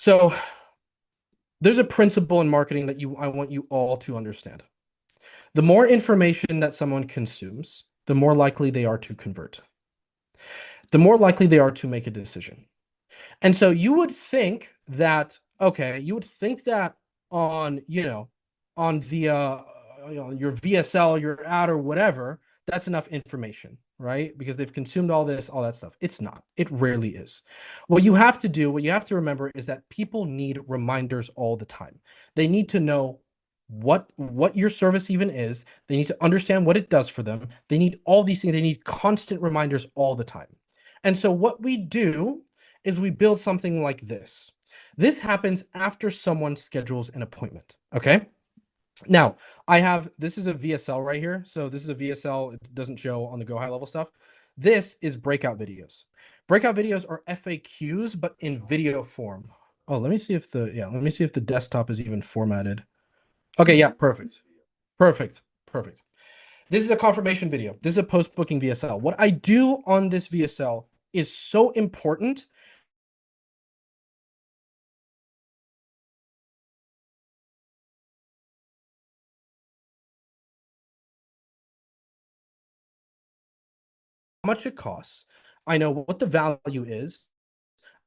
So there's a principle in marketing that I want you all to understand. The more information that someone consumes, the more likely they are to convert. The more likely they are to make a decision. And so you would think that, okay, you would think that on, on the your VSL, your ad or whatever, that's enough information, right? Because they've consumed all this, all that stuff. It's not. It rarely is. What you have to remember is that people need reminders all the time. They need to know what your service even is. They need to understand what it does for them. They need all these things. They need constant reminders all the time. And so what we do is we build something like this. This happens after someone schedules an appointment. Okay. Now, this is a VSL right here. So this is a VSL. It doesn't show on the Go High level stuff. This is breakout videos. Breakout videos are FAQs, but in video form. Oh, let me see if the desktop is even formatted. Okay, yeah, perfect. Perfect. Perfect. This is a confirmation video. This is a post-booking VSL. What I do on this VSL is so important. Much it costs. I know what the value is.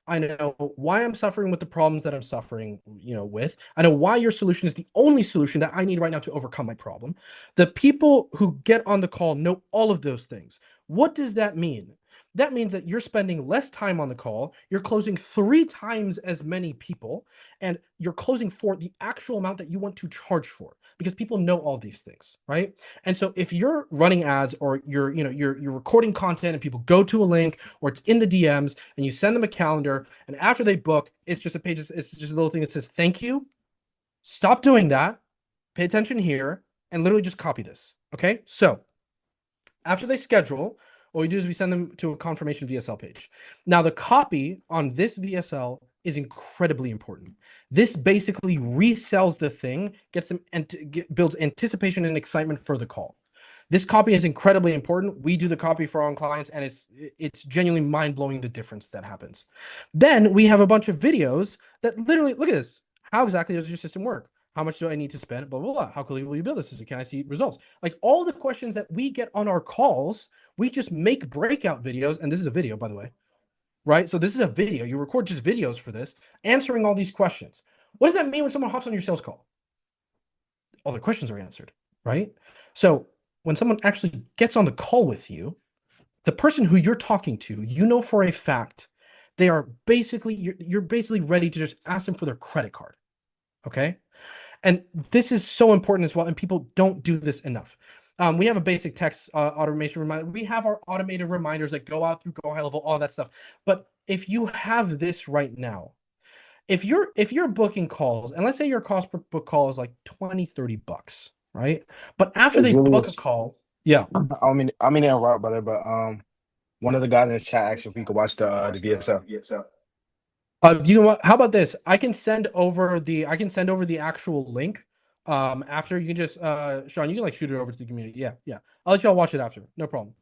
I know why I'm suffering with the problems that I'm suffering, with. I know why your solution is the only solution that I need right now to overcome my problem. The people who get on the call know all of those things. What does that mean? That means that you're spending less time on the call, you're closing 3 times as many people, and you're closing for the actual amount that you want to charge for because people know all these things, right? And so if you're running ads or you're recording content and people go to a link or it's in the DMs and you send them a calendar and after they book, it's just a page, it's just a little thing that says thank you. Stop doing that. Pay attention here and literally just copy this. Okay. So after they schedule, what we do is we send them to a confirmation VSL page. Now, the copy on this VSL is incredibly important. This basically resells the thing, gets them and builds anticipation and excitement for the call. This copy is incredibly important. We do the copy for our own clients, and it's genuinely mind blowing the difference that happens. Then we have a bunch of videos that literally look at this. How exactly does your system work? How much do I need to spend? Blah, blah, blah. How quickly will you build this system? Can I see results? Like all the questions that we get on our calls, we just make breakout videos. And this is a video, by the way, right? So this is a video. You record just videos for this, answering all these questions. What does that mean when someone hops on your sales call? All the questions are answered, right? So when someone actually gets on the call with you, the person who you're talking to, you know for a fact, they are basically you're basically ready to just ask them for their credit card. Okay. And this is so important as well. And people don't do this enough. We have a basic text automation reminder. We have our automated reminders that go out through Go High Level, all that stuff. But if you have this right now, if you're booking calls, and let's say your cost per book call is like 20, $30, right? But after Hey, they book a Julius, call, yeah. I mean to interrupt, brother, but one of the guys in the chat asked if we could watch the VSL. You know what? How about this? I can send over the actual link. After you can just Sean, you can like shoot it over to the community. Yeah, yeah. I'll let y'all watch it after. No problem.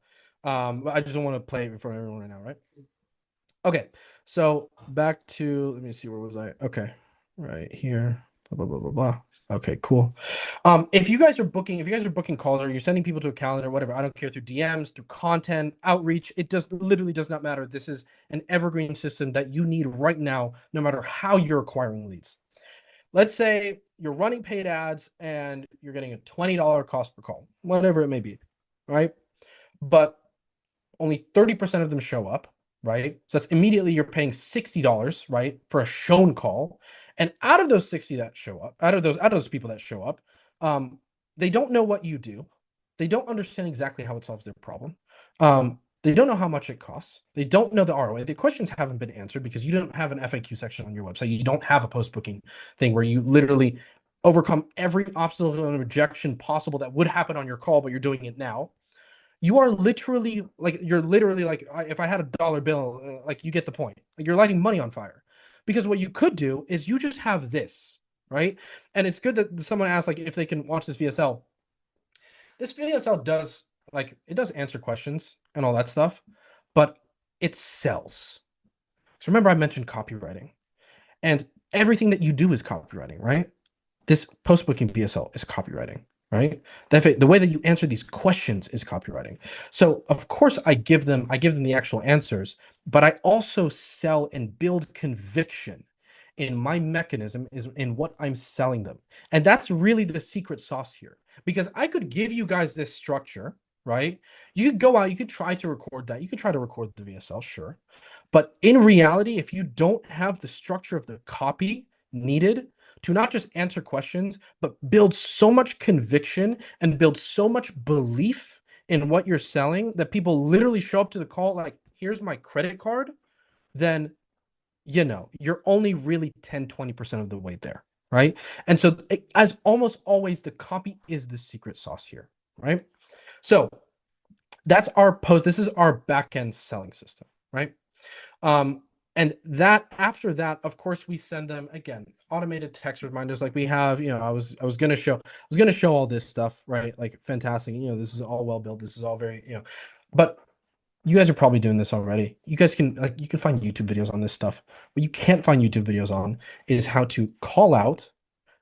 I just don't want to play it for everyone right now, right? Okay. So back to let me see, where was I? Okay. Right here. Blah blah blah blah blah. Okay, cool. If you guys are booking calls or you're sending people to a calendar, whatever, I don't care through DMs, through content, outreach, it does literally does not matter. This is an evergreen system that you need right now, no matter how you're acquiring leads. Let's say you're running paid ads and you're getting a $20 cost per call, whatever it may be, right? But only 30% of them show up, right? So that's immediately you're paying $60, right, for a shown call. And out of those 60 that show up, out of those people that show up, they don't know what you do. They don't understand exactly how it solves their problem. They don't know how much it costs. They don't know the ROI. The questions haven't been answered because you don't have an FAQ section on your website. You don't have a post-booking thing where you literally overcome every obstacle and rejection possible that would happen on your call, but you're doing it now. You're literally like, if I had a dollar bill, like you get the point. Like you're lighting money on fire. Because what you could do is you just have this, right? And it's good that someone asked like if they can watch this VSL. This VSL does it does answer questions and all that stuff, but it sells. So remember I mentioned copywriting. And everything that you do is copywriting, right? This post booking BSL is copywriting, right? The way that you answer these questions is copywriting. So of course I give them the actual answers, but I also sell and build conviction in my mechanism is in what I'm selling them. And that's really the secret sauce here. Because I could give you guys this structure, right? You could go out, you could try to record that. You could try to record the VSL, sure. But in reality, if you don't have the structure of the copy needed to not just answer questions, but build so much conviction and build so much belief in what you're selling that people literally show up to the call like, here's my credit card, then you're only really 10-20% of the way there, right? And so as almost always, the copy is the secret sauce here, right? So that's our post. This is our back end selling system, right? And that after that, of course, we send them again automated text reminders like we have. I was gonna show all this stuff, right? Like fantastic. This is all well built. This is all very, but you guys are probably doing this already. You can find YouTube videos on this stuff. What you can't find YouTube videos on is how to call out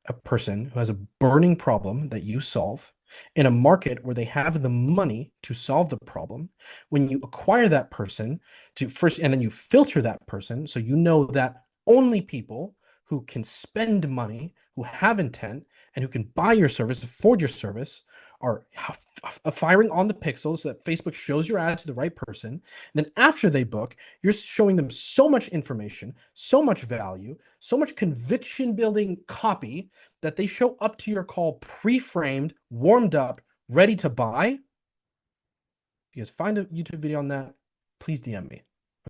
a person who has a burning problem that you solve in a market where they have the money to solve the problem. When you acquire that person to first, and then you filter that person, so you know that only people who can spend money, who have intent, and who can buy your service, afford your service, are firing on the pixels so that Facebook shows your ad to the right person. And then after they book, you're showing them so much information, so much value, so much conviction building copy that they show up to your call pre-framed, warmed up, ready to buy. If you guys find a YouTube video on that, please DM me.